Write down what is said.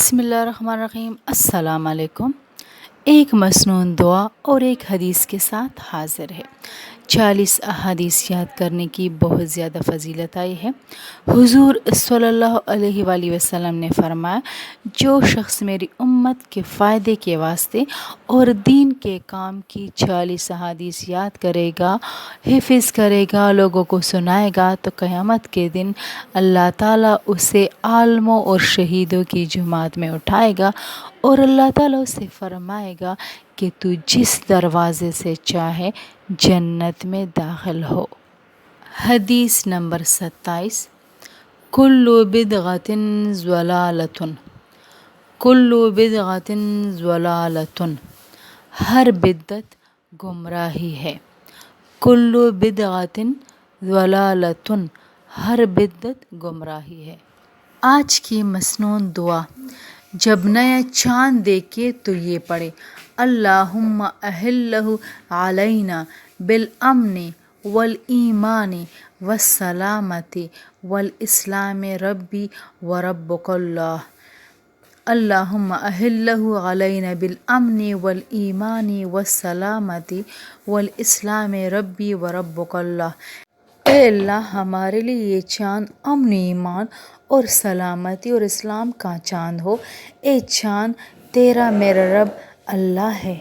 بسم اللہ الرحمن الرحیم۔ السلام علیکم۔ ایک مسنون دعا اور ایک حدیث کے ساتھ حاضر ہے۔ 40 احادیث یاد کرنے کی بہت زیادہ فضیلت آئی ہے۔ حضور صلی اللہ علیہ وآلہ وسلم نے فرمایا، جو شخص میری امت کے فائدے کے واسطے اور دین کے کام کی 40 احادیث یاد کرے گا، حفظ کرے گا، لوگوں کو سنائے گا، تو قیامت کے دن اللہ تعالیٰ اسے عالموں اور شہیدوں کی جماعت میں اٹھائے گا اور اللہ تعالیٰ اسے فرمائے گا کہ تو جس دروازے سے چاہے جنت میں داخل ہو۔ حدیث نمبر 27۔ کل بدعۃ ضلالۃ، کل بدعۃ ضلالۃ، ہر بدعت گمراہی ہے۔ کل بدعۃ ضلالۃ، ہر بدعت گمراہی ہے۔ آج کی مسنون دعا، جب نیا چاند دیکھے تو یہ پڑھے، اللہم احلہ علینا بالامن والایمان والسلامۃ والاسلام ربی وربک اللہ۔ اللہم احلہ علینا بالامن والایمان والسلامۃ والاسلام ربی وربک اللہ۔ اے اللہ، ہمارے لیے یہ چاند امن و ایمان اور سلامتی اور اسلام کا چاند ہو۔ اے چاند، تیرا میرا رب اللہ ہے۔